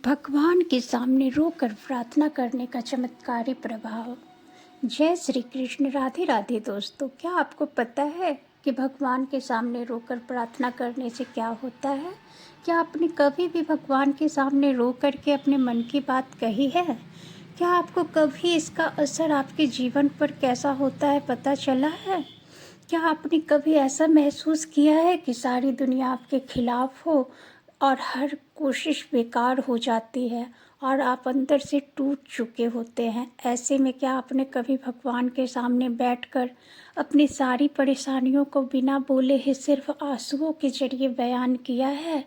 भगवान के सामने रोकर प्रार्थना करने का चमत्कारी प्रभाव। जय श्री कृष्ण। राधे राधे दोस्तों, क्या आपको पता है कि भगवान के सामने रोकर प्रार्थना करने से क्या होता है? क्या आपने कभी भी भगवान के सामने रो कर के अपने मन की बात कही है? क्या आपको कभी इसका असर आपके जीवन पर कैसा होता है पता चला है? क्या आपने कभी ऐसा महसूस किया है कि सारी दुनिया आपके खिलाफ हो और हर कोशिश बेकार हो जाती है और आप अंदर से टूट चुके होते हैं? ऐसे में क्या आपने कभी भगवान के सामने बैठकर अपनी सारी परेशानियों को बिना बोले ही सिर्फ आंसुओं के जरिए बयान किया है?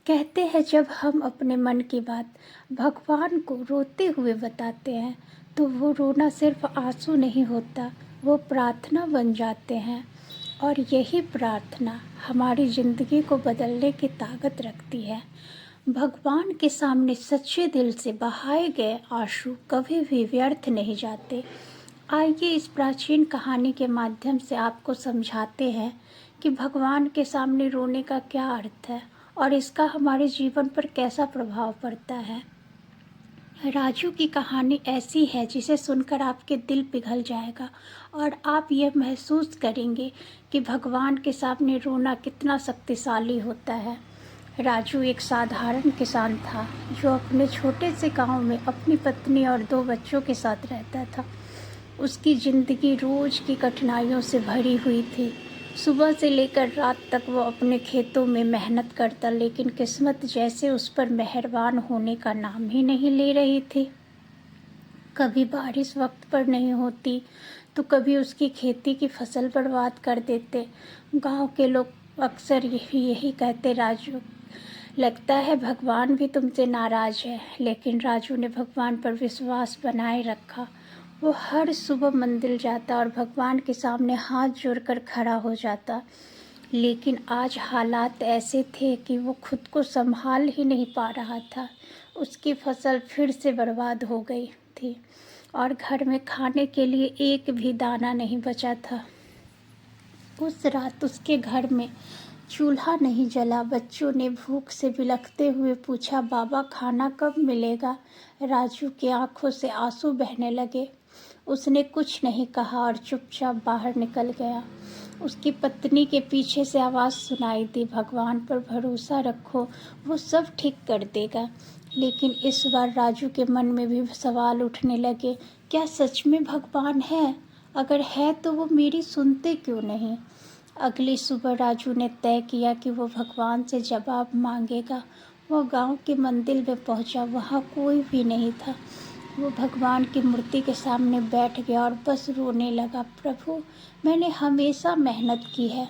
कहते हैं जब हम अपने मन की बात भगवान को रोते हुए बताते हैं तो वो रोना सिर्फ आंसू नहीं होता, वो प्रार्थना बन जाते हैं। और यही प्रार्थना हमारी ज़िंदगी को बदलने की ताकत रखती है। भगवान के सामने सच्चे दिल से बहाए गए आंसू कभी भी व्यर्थ नहीं जाते। आइए इस प्राचीन कहानी के माध्यम से आपको समझाते हैं कि भगवान के सामने रोने का क्या अर्थ है और इसका हमारे जीवन पर कैसा प्रभाव पड़ता है। राजू की कहानी ऐसी है जिसे सुनकर आपके दिल पिघल जाएगा और आप यह महसूस करेंगे कि भगवान के सामने रोना कितना शक्तिशाली होता है। राजू एक साधारण किसान था जो अपने छोटे से गांव में अपनी पत्नी और 2 बच्चों के साथ रहता था। उसकी ज़िंदगी रोज़ की कठिनाइयों से भरी हुई थी। सुबह से लेकर रात तक वो अपने खेतों में मेहनत करता, लेकिन किस्मत जैसे उस पर मेहरबान होने का नाम ही नहीं ले रही थी। कभी बारिश वक्त पर नहीं होती तो कभी उसकी खेती की फसल बर्बाद कर देते। गांव के लोग अक्सर यही कहते, राजू लगता है भगवान भी तुमसे नाराज़ है। लेकिन राजू ने भगवान पर विश्वास बनाए रखा। वो हर सुबह मंदिर जाता और भगवान के सामने हाथ जोड़कर खड़ा हो जाता। लेकिन आज हालात ऐसे थे कि वो खुद को संभाल ही नहीं पा रहा था। उसकी फसल फिर से बर्बाद हो गई थी और घर में खाने के लिए एक भी दाना नहीं बचा था। उस रात उसके घर में चूल्हा नहीं जला। बच्चों ने भूख से बिलखते हुए पूछा, बाबा खाना कब मिलेगा? राजू की आंखों से आंसू बहने लगे। उसने कुछ नहीं कहा और चुपचाप बाहर निकल गया। उसकी पत्नी के पीछे से आवाज़ सुनाई दी, भगवान पर भरोसा रखो, वो सब ठीक कर देगा। लेकिन इस बार राजू के मन में भी सवाल उठने लगे, क्या सच में भगवान है? अगर है तो वो मेरी सुनते क्यों नहीं? अगली सुबह राजू ने तय किया कि वो भगवान से जवाब मांगेगा। वो गांव के मंदिर में पहुंचा। वहां कोई भी नहीं था। वो भगवान की मूर्ति के सामने बैठ गया और बस रोने लगा, प्रभु मैंने हमेशा मेहनत की है,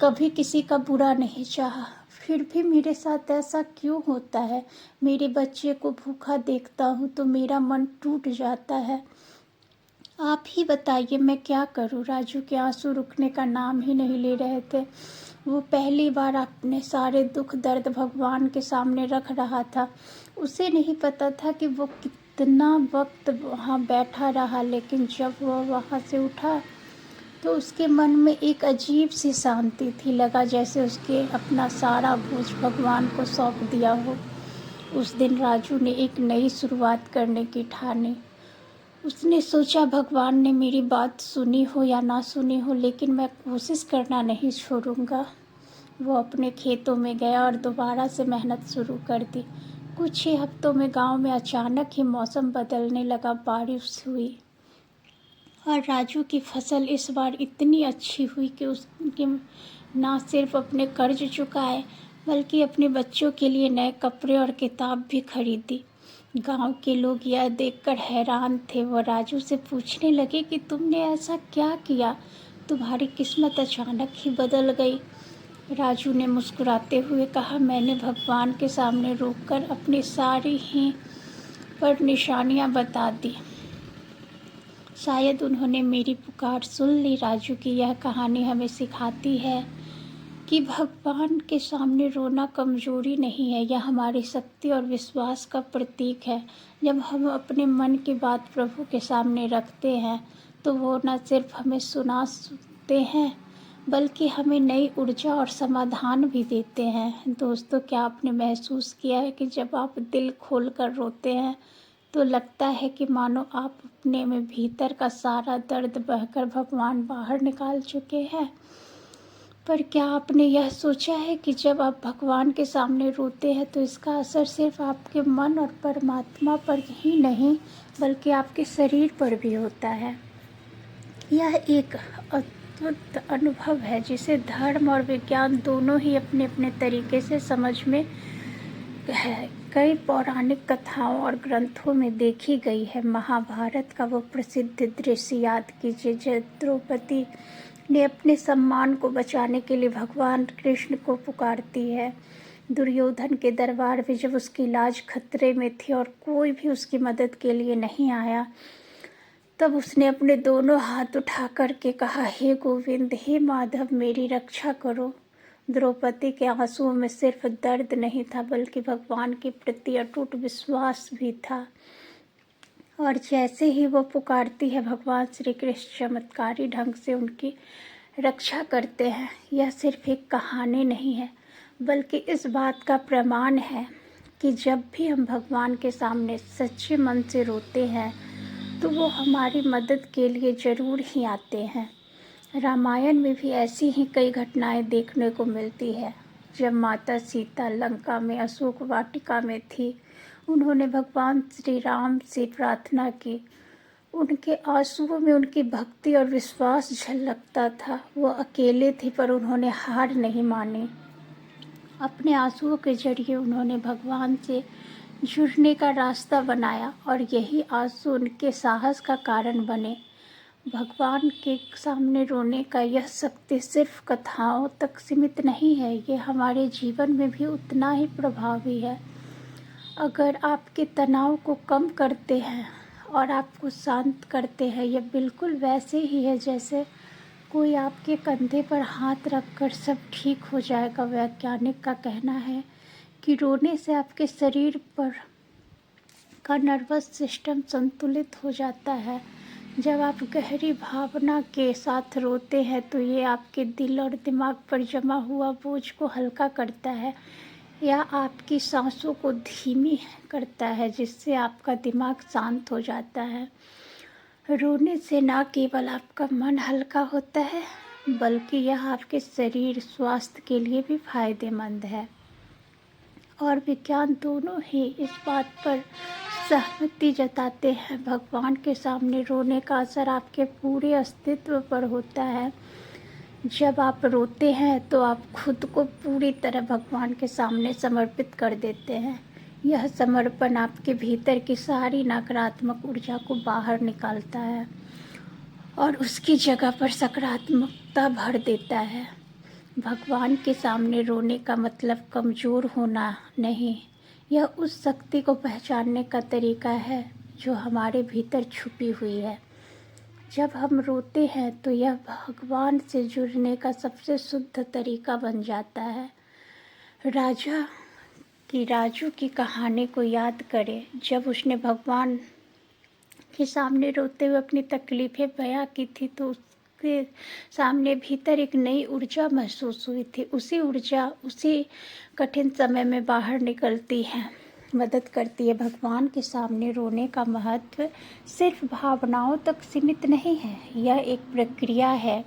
कभी किसी का बुरा नहीं चाहा, फिर भी मेरे साथ ऐसा क्यों होता है? मेरे बच्चे को भूखा देखता हूँ तो मेरा मन टूट जाता है। आप ही बताइए मैं क्या करूं? राजू के आंसू रुकने का नाम ही नहीं ले रहे थे। वो पहली बार अपने सारे दुख दर्द भगवान के सामने रख रहा था। उसे नहीं पता था कि वो कितना वक्त वहाँ बैठा रहा, लेकिन जब वह वहाँ से उठा तो उसके मन में एक अजीब सी शांति थी। लगा जैसे उसके अपना सारा बोझ भगवान को सौंप दिया हो। उस दिन राजू ने एक नई शुरुआत करने की ठानी। उसने सोचा, भगवान ने मेरी बात सुनी हो या ना सुनी हो, लेकिन मैं कोशिश करना नहीं छोड़ूंगा। वो अपने खेतों में गया और दोबारा से मेहनत शुरू कर दी। कुछ ही हफ्तों में गांव में अचानक ही मौसम बदलने लगा। बारिश हुई और राजू की फसल इस बार इतनी अच्छी हुई कि उसके ना सिर्फ अपने कर्ज चुकाए बल्कि अपने बच्चों के लिए नए कपड़े और किताब भी खरीदी। गांव के लोग यह देखकर हैरान थे। वो राजू से पूछने लगे कि तुमने ऐसा क्या किया, तुम्हारी किस्मत अचानक ही बदल गई? राजू ने मुस्कुराते हुए कहा, मैंने भगवान के सामने रोककर अपनी सारी ही पर निशानियां बता दी। शायद उन्होंने मेरी पुकार सुन ली। राजू की यह कहानी हमें सिखाती है कि भगवान के सामने रोना कमजोरी नहीं है, यह हमारी शक्ति और विश्वास का प्रतीक है। जब हम अपने मन की बात प्रभु के सामने रखते हैं तो वो न सिर्फ हमें सुनते हैं बल्कि हमें नई ऊर्जा और समाधान भी देते हैं। दोस्तों, क्या आपने महसूस किया है कि जब आप दिल खोलकर रोते हैं तो लगता है कि मानो आप अपने में भीतर का सारा दर्द बहकर भगवान बाहर निकाल चुके हैं। पर क्या आपने यह सोचा है कि जब आप भगवान के सामने रोते हैं तो इसका असर सिर्फ आपके मन और परमात्मा पर ही नहीं बल्कि आपके शरीर पर भी होता है। यह एक अद्भुत अनुभव है जिसे धर्म और विज्ञान दोनों ही अपने अपने तरीके से समझ में है। कई पौराणिक कथाओं और ग्रंथों में देखी गई है। महाभारत का वो प्रसिद्ध दृश्य याद कीजिए जब द्रौपदी ने अपने सम्मान को बचाने के लिए भगवान कृष्ण को पुकारती है। दुर्योधन के दरबार में जब उसकी लाज खतरे में थी और कोई भी उसकी मदद के लिए नहीं आया, तब उसने अपने दोनों हाथ उठा करके कहा, हे गोविंद, हे माधव, मेरी रक्षा करो। द्रौपदी के आंसुओं में सिर्फ दर्द नहीं था बल्कि भगवान के प्रति अटूट विश्वास भी था। और जैसे ही वो पुकारती है, भगवान श्री कृष्ण चमत्कारी ढंग से उनकी रक्षा करते हैं। यह सिर्फ एक कहानी नहीं है बल्कि इस बात का प्रमाण है कि जब भी हम भगवान के सामने सच्चे मन से रोते हैं तो वो हमारी मदद के लिए ज़रूर ही आते हैं। रामायण में भी ऐसी ही कई घटनाएं देखने को मिलती है। जब माता सीता लंका में अशोक वाटिका में थी, उन्होंने भगवान श्री राम से प्रार्थना की। उनके आंसुओं में उनकी भक्ति और विश्वास झलकता था। वो अकेले थे पर उन्होंने हार नहीं मानी। अपने आंसुओं के जरिए उन्होंने भगवान से जुड़ने का रास्ता बनाया और यही आंसू उनके साहस का कारण बने। भगवान के सामने रोने का यह शक्ति सिर्फ कथाओं तक सीमित नहीं है, ये हमारे जीवन में भी उतना ही प्रभावी है। अगर आपके तनाव को कम करते हैं और आपको शांत करते हैं, यह बिल्कुल वैसे ही है जैसे कोई आपके कंधे पर हाथ रखकर सब ठीक हो जाएगा। वैज्ञानिक का कहना है कि रोने से आपके शरीर पर का नर्वस सिस्टम संतुलित हो जाता है। जब आप गहरी भावना के साथ रोते हैं तो ये आपके दिल और दिमाग पर जमा हुआ बोझ को हल्का करता है या आपकी सांसों को धीमी करता है, जिससे आपका दिमाग शांत हो जाता है। रोने से न केवल आपका मन हल्का होता है बल्कि यह आपके शरीर स्वास्थ्य के लिए भी फायदेमंद है। और विज्ञान दोनों ही इस बात पर सहमति जताते हैं। भगवान के सामने रोने का असर आपके पूरे अस्तित्व पर होता है। जब आप रोते हैं तो आप खुद को पूरी तरह भगवान के सामने समर्पित कर देते हैं। यह समर्पण आपके भीतर की सारी नकारात्मक ऊर्जा को बाहर निकालता है और उसकी जगह पर सकारात्मकता भर देता है। भगवान के सामने रोने का मतलब कमज़ोर होना नहीं, यह उस शक्ति को पहचानने का तरीका है जो हमारे भीतर छुपी हुई है। जब हम रोते हैं तो यह भगवान से जुड़ने का सबसे शुद्ध तरीका बन जाता है। राजू की कहानी को याद करें। जब उसने भगवान के सामने रोते हुए अपनी तकलीफ़ें बयां की थी तो उसके सामने भीतर एक नई ऊर्जा महसूस हुई थी। उसी ऊर्जा उसी कठिन समय में बाहर निकलती है, मदद करती है। भगवान के सामने रोने का महत्व सिर्फ भावनाओं तक सीमित नहीं है, यह एक प्रक्रिया है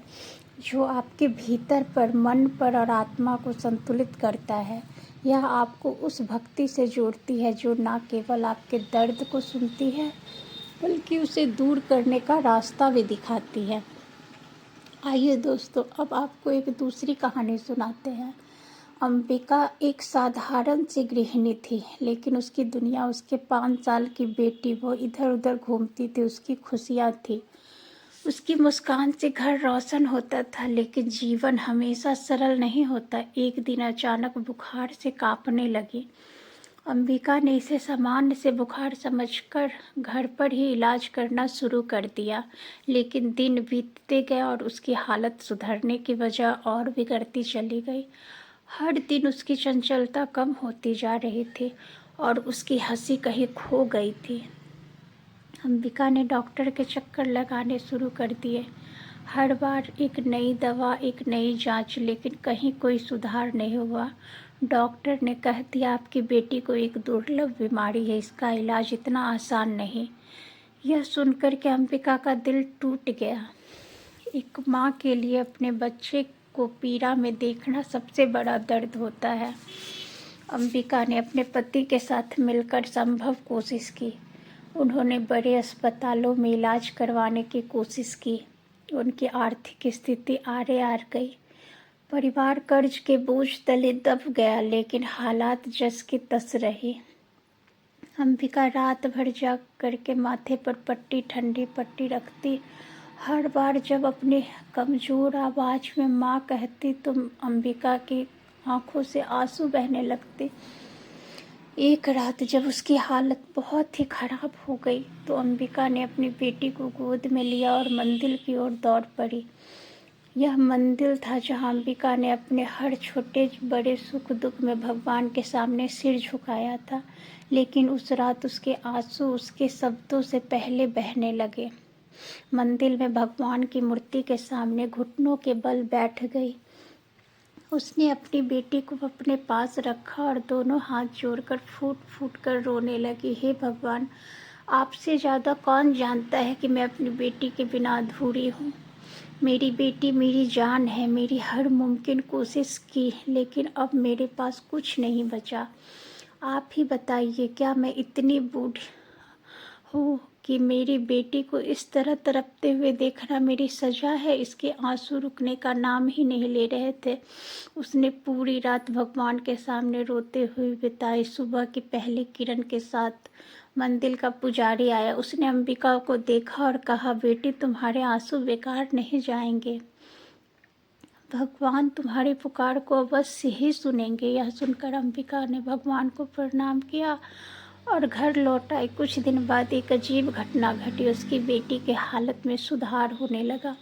जो आपके भीतर पर, मन पर और आत्मा को संतुलित करता है। यह आपको उस भक्ति से जोड़ती है जो न केवल आपके दर्द को सुनती है बल्कि उसे दूर करने का रास्ता भी दिखाती है। आइए दोस्तों, अब आपको एक दूसरी कहानी सुनाते हैं। अंबिका एक साधारण सी गृहिणी थी, लेकिन उसकी दुनिया उसके 5 साल की बेटी, वो इधर उधर घूमती थी, उसकी खुशियाँ थी। उसकी मुस्कान से घर रोशन होता था, लेकिन जीवन हमेशा सरल नहीं होता। एक दिन अचानक बुखार से कांपने लगी। अंबिका ने इसे सामान्य से बुखार समझकर घर पर ही इलाज करना शुरू कर दिया, लेकिन दिन बीतते गए और उसकी हालत सुधरने की बजाय और बिगड़ती चली गई। हर दिन उसकी चंचलता कम होती जा रही थी और उसकी हंसी कहीं खो गई थी। अंबिका ने डॉक्टर के चक्कर लगाने शुरू कर दिए। हर बार एक नई दवा, एक नई जांच, लेकिन कहीं कोई सुधार नहीं हुआ। डॉक्टर ने कह दिया आपकी बेटी को एक दुर्लभ बीमारी है, इसका इलाज इतना आसान नहीं। यह सुनकर के अंबिका का दिल टूट गया। एक माँ के लिए अपने बच्चे को पीड़ा में देखना सबसे बड़ा दर्द होता है। अंबिका ने अपने पति के साथ मिलकर संभव कोशिश की। उन्होंने बड़े अस्पतालों में इलाज करवाने की कोशिश की। उनकी आर्थिक स्थिति आड़े आ गई। परिवार कर्ज के बोझ तले दब गया, लेकिन हालात जस की तस रही। अंबिका रात भर जाग करके माथे पर पट्टी, ठंडी पट्टी रखती। हर बार जब अपनी कमज़ोर आवाज़ में माँ कहती तो अंबिका की आंखों से आंसू बहने लगते। एक रात जब उसकी हालत बहुत ही खराब हो गई तो अंबिका ने अपनी बेटी को गोद में लिया और मंदिर की ओर दौड़ पड़ी। यह मंदिर था जहाँ अंबिका ने अपने हर छोटे बड़े सुख दुख में भगवान के सामने सिर झुकाया था। लेकिन उस रात उसके आंसू उसके शब्दों से पहले बहने लगे। मंदिर में भगवान की मूर्ति के सामने घुटनों के बल बैठ गई। उसने अपनी बेटी को अपने पास रखा और दोनों हाथ जोड़कर फूट फूट कर रोने लगी। हे भगवान, आपसे ज़्यादा कौन जानता है कि मैं अपनी बेटी के बिना अधूरी हूँ। मेरी बेटी मेरी जान है। मेरी हर मुमकिन कोशिश की, लेकिन अब मेरे पास कुछ नहीं बचा। आप ही बताइए, क्या मैं इतनी बूढ़ी हूँ कि मेरी बेटी को इस तरह तड़पते हुए देखना मेरी सजा है। इसके आंसू रुकने का नाम ही नहीं ले रहे थे। उसने पूरी रात भगवान के सामने रोते हुए बिताई। सुबह की पहली किरण के साथ मंदिर का पुजारी आया। उसने अंबिका को देखा और कहा, बेटी तुम्हारे आंसू बेकार नहीं जाएंगे। भगवान तुम्हारी पुकार को अवश्य ही सुनेंगे। यह सुनकर अंबिका ने भगवान को प्रणाम किया और घर लौट आई। कुछ दिन बाद एक अजीब घटना घटी। उसकी बेटी के हालत में सुधार होने लगा।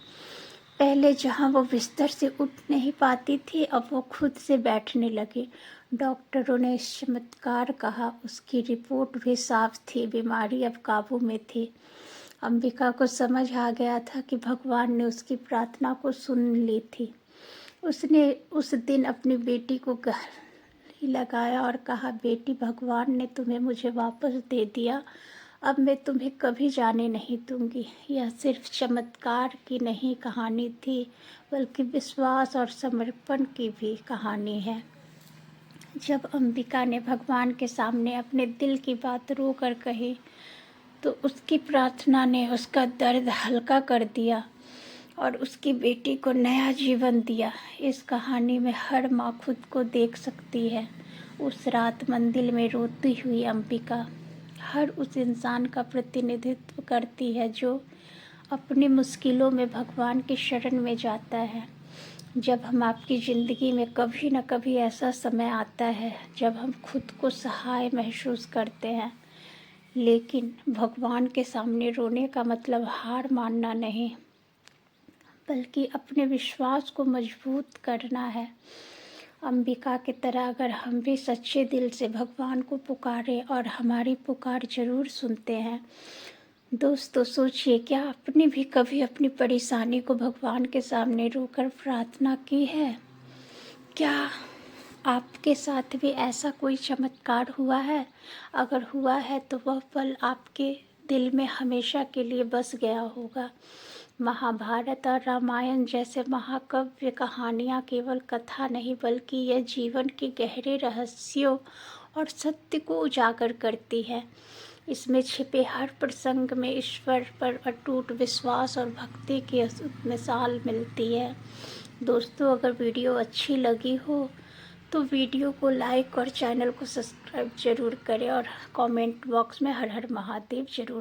पहले जहां वो बिस्तर से उठ नहीं पाती थी, अब वो खुद से बैठने लगी। डॉक्टरों ने इस चमत्कार कहा। उसकी रिपोर्ट भी साफ थी, बीमारी अब काबू में थी। अंबिका को समझ आ गया था कि भगवान ने उसकी प्रार्थना को सुन ली थी। उसने उस दिन अपनी बेटी को गले लगाया और कहा, बेटी, भगवान ने तुम्हें मुझे वापस दे दिया। अब मैं तुम्हें कभी जाने नहीं दूंगी। यह सिर्फ चमत्कार की नहीं कहानी थी, बल्कि विश्वास और समर्पण की भी कहानी है। जब अंबिका ने भगवान के सामने अपने दिल की बात रो कर कही तो उसकी प्रार्थना ने उसका दर्द हल्का कर दिया और उसकी बेटी को नया जीवन दिया। इस कहानी में हर माँ खुद को देख सकती है। उस रात मंदिर में रोती हुई अंबिका हर उस इंसान का प्रतिनिधित्व करती है जो अपनी मुश्किलों में भगवान की शरण में जाता है। जब हम आपकी ज़िंदगी में कभी न कभी ऐसा समय आता है जब हम खुद को सहाय महसूस करते हैं, लेकिन भगवान के सामने रोने का मतलब हार मानना नहीं, बल्कि अपने विश्वास को मजबूत करना है। अंबिका की तरह अगर हम भी सच्चे दिल से भगवान को पुकारें और हमारी पुकार ज़रूर सुनते हैं। दोस्तों, सोचिए, क्या आपने भी कभी अपनी परेशानी को भगवान के सामने रोकर प्रार्थना की है? क्या आपके साथ भी ऐसा कोई चमत्कार हुआ है? अगर हुआ है तो वह पल आपके दिल में हमेशा के लिए बस गया होगा। महाभारत और रामायण जैसे महाकाव्य कहानियाँ केवल कथा नहीं, बल्कि यह जीवन के गहरे रहस्यों और सत्य को उजागर करती है। इसमें छिपे हर प्रसंग में ईश्वर पर अटूट विश्वास और भक्ति की मिसाल मिलती है। दोस्तों, अगर वीडियो अच्छी लगी हो तो वीडियो को लाइक और चैनल को सब्सक्राइब ज़रूर करें और कमेंट बॉक्स में हर हर महादेव ज़रूर